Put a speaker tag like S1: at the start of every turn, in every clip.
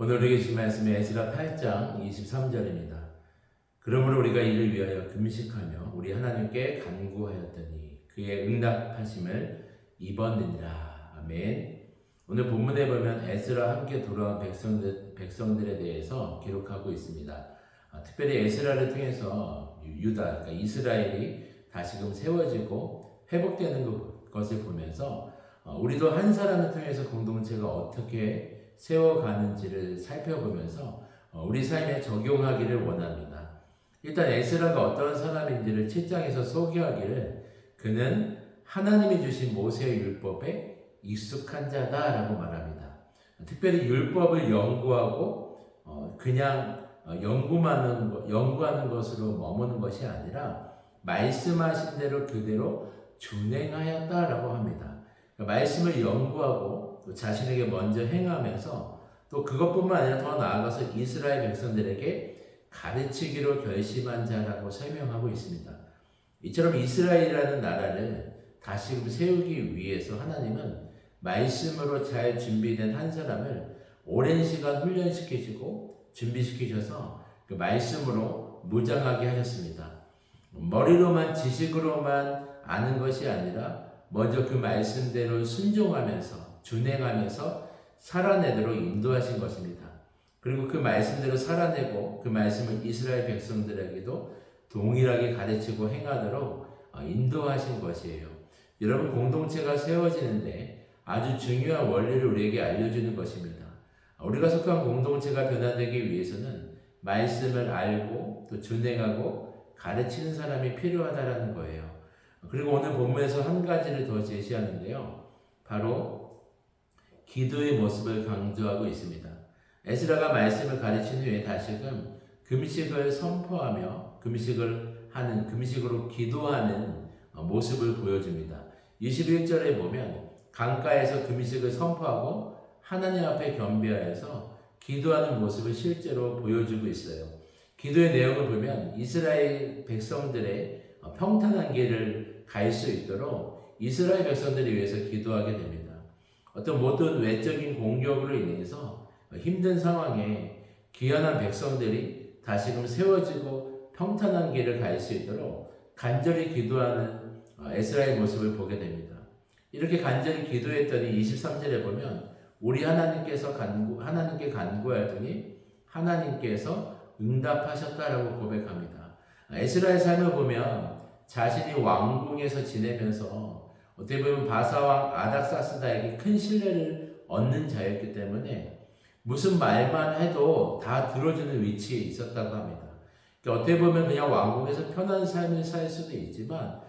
S1: 오늘 우리에게 주신 말씀이 에스라 8장 23절입니다. 그러므로 우리가 이를 위하여 금식하며 우리 하나님께 간구하였더니 그의 응답하심을 입었느니라. 아멘. 오늘 본문에 보면 에스라 함께 돌아온 백성들에 대해서 기록하고 있습니다. 특별히 에스라를 통해서 유다, 그러니까 이스라엘이 다시금 세워지고 회복되는 것을 보면서 우리도 한 사람을 통해서 공동체가 어떻게 세워가는지를 살펴보면서 우리 삶에 적용하기를 원합니다. 일단 에스라가 어떤 사람인지를 7장에서 소개하기를 그는 하나님이 주신 모세의 율법에 익숙한 자다라고 말합니다. 특별히 율법을 연구하고 그냥 연구하는 것으로 머무는 것이 아니라 말씀하신 대로 그대로 준행하였다라고 합니다. 그러니까 말씀을 연구하고 또 자신에게 먼저 행하면서 또 그것뿐만 아니라 더 나아가서 이스라엘 백성들에게 가르치기로 결심한 자라고 설명하고 있습니다. 이처럼 이스라엘이라는 나라를 다시금 세우기 위해서 하나님은 말씀으로 잘 준비된 한 사람을 오랜 시간 훈련시키시고 준비시키셔서 그 말씀으로 무장하게 하셨습니다. 머리로만 지식으로만 아는 것이 아니라 먼저 그 말씀대로 순종하면서 준행하면서 살아내도록 인도하신 것입니다. 그리고 그 말씀대로 살아내고 그 말씀을 이스라엘 백성들에게도 동일하게 가르치고 행하도록 인도하신 것이에요. 여러분, 공동체가 세워지는데 아주 중요한 원리를 우리에게 알려주는 것입니다. 우리가 속한 공동체가 변화되기 위해서는 말씀을 알고 또 준행하고 가르치는 사람이 필요하다라는 거예요. 그리고 오늘 본문에서 한 가지를 더 제시하는데요. 바로 기도의 모습을 강조하고 있습니다. 에스라가 말씀을 가르친 후에 다시금 금식을 선포하며 금식으로 기도하는 모습을 보여줍니다. 21절에 보면 강가에서 금식을 선포하고 하나님 앞에 겸비하여서 기도하는 모습을 실제로 보여주고 있어요. 기도의 내용을 보면 이스라엘 백성들의 평탄한 길을 갈 수 있도록 이스라엘 백성들을 위해서 기도하게 됩니다. 어떤 모든 외적인 공격으로 인해서 힘든 상황에 귀환한 백성들이 다시금 세워지고 평탄한 길을 갈 수 있도록 간절히 기도하는 에스라의 모습을 보게 됩니다. 이렇게 간절히 기도했더니 23절에 보면 우리 하나님께 간구하였더니 하나님께서 응답하셨다라고 고백합니다. 에스라의 삶을 보면 자신이 왕궁에서 지내면서 어떻게 보면 바사왕 아닥사스다에게 큰 신뢰를 얻는 자였기 때문에 무슨 말만 해도 다 들어주는 위치에 있었다고 합니다. 그러니까 어떻게 보면 그냥 왕궁에서 편한 삶을 살 수도 있지만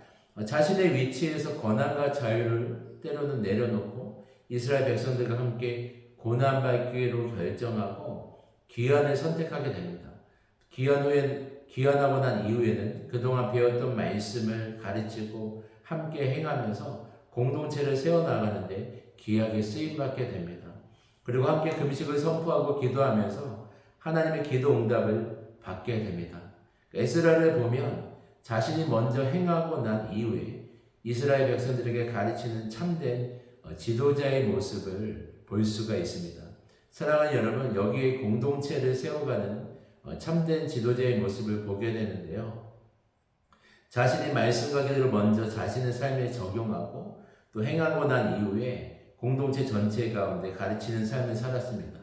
S1: 자신의 위치에서 권한과 자유를 때로는 내려놓고 이스라엘 백성들과 함께 고난받기로 결정하고 귀환을 선택하게 됩니다. 귀환하고 난 이후에는 그동안 배웠던 말씀을 가르치고 함께 행하면서 공동체를 세워나가는데 귀하게 쓰임받게 됩니다. 그리고 함께 금식을 선포하고 기도하면서 하나님의 기도 응답을 받게 됩니다. 에스라를 보면 자신이 먼저 행하고 난 이후에 이스라엘 백성들에게 가르치는 참된 지도자의 모습을 볼 수가 있습니다. 사랑하는 여러분, 여기에 공동체를 세워가는 참된 지도자의 모습을 보게 되는데요. 자신의 말씀과 기도를 먼저 자신의 삶에 적용하고 또 행하고 난 이후에 공동체 전체 가운데 가르치는 삶을 살았습니다.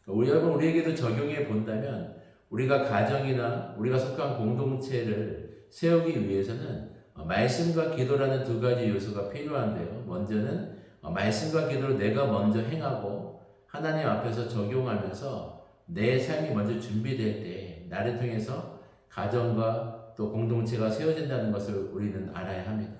S1: 우리에게도 적용해 본다면 우리가 가정이나 우리가 속한 공동체를 세우기 위해서는 말씀과 기도라는 두 가지 요소가 필요한데요. 먼저는 말씀과 기도를 내가 먼저 행하고 하나님 앞에서 적용하면서 내 삶이 먼저 준비될 때 나를 통해서 가정과 또 공동체가 세워진다는 것을 우리는 알아야 합니다.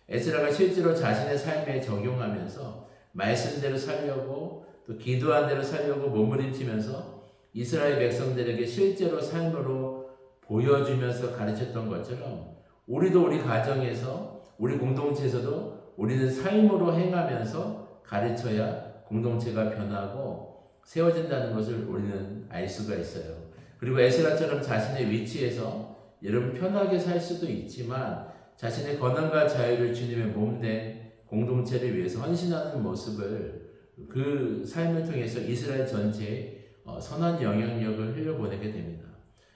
S1: 에스라가 실제로 자신의 삶에 적용하면서 말씀대로 살려고 또 기도한 대로 살려고 몸부림치면서 이스라엘 백성들에게 실제로 삶으로 보여주면서 가르쳤던 것처럼 우리도 우리 가정에서 우리 공동체에서도 우리는 삶으로 행하면서 가르쳐야 공동체가 변하고 세워진다는 것을 우리는 알 수가 있어요. 그리고 에스라처럼 자신의 위치에서 여러분 편하게 살 수도 있지만 자신의 권한과 자유를 주님의 몸된 공동체를 위해서 헌신하는 모습을 그 삶을 통해서 이스라엘 전체에 선한 영향력을 흘려보내게 됩니다.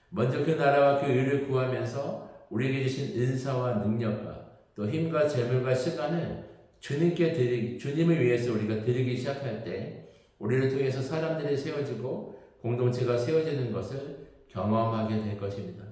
S1: 먼저 그 나라와 그 의를 구하면서 우리에게 주신 은사와 능력과 또 힘과 재물과 시간을 주님을 위해서 우리가 드리기 시작할 때 우리를 통해서 사람들이 세워지고 공동체가 세워지는 것을 경험하게 될 것입니다.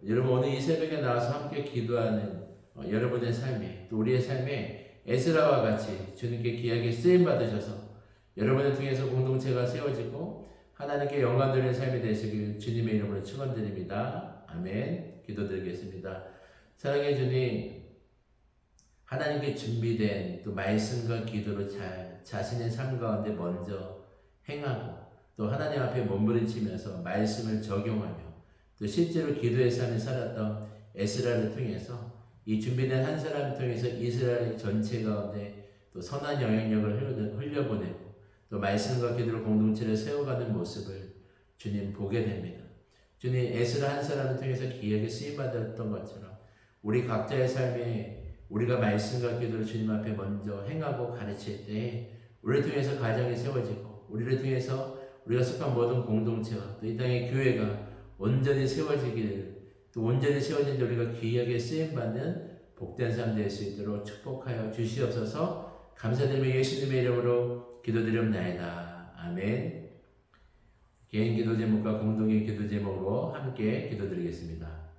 S1: 여러분 오늘 이 새벽에 나와서 함께 기도하는 여러분의 삶에 또 우리의 삶에 에스라와 같이 주님께 귀하게 쓰임 받으셔서 여러분을 통해서 공동체가 세워지고 하나님께 영광 돌리는 삶이 되시길 주님의 이름으로 축원드립니다. 아멘. 기도드리겠습니다. 사랑해 주님, 하나님께 준비된 또 말씀과 기도로 자신의 삶 가운데 먼저 행하고 또 하나님 앞에 몸부림치면서 말씀을 적용하며 또 실제로 기도의 삶을 살았던 에스라를 통해서 이 준비된 한 사람을 통해서 이스라엘 전체 가운데 또 선한 영향력을 흘려보내고 또 말씀과 기도로 공동체를 세워가는 모습을 주님 보게 됩니다. 주님 에스라 한 사람을 통해서 기회에 쓰임받았던 것처럼 우리 각자의 삶에 우리가 말씀과 기도를 주님 앞에 먼저 행하고 가르칠 때 우리를 통해서 가정이 세워지고 우리를 통해서 우리가 속한 모든 공동체와 또 이 땅의 교회가 온전히 세워지기를 또 온전히 세워진 데 우리가 귀하게 쓰임받는 복된 삶 될 수 있도록 축복하여 주시옵소서. 감사드리며 예수님의 이름으로 기도드립나이다. 아멘. 개인 기도 제목과 공동의 기도 제목으로 함께 기도드리겠습니다.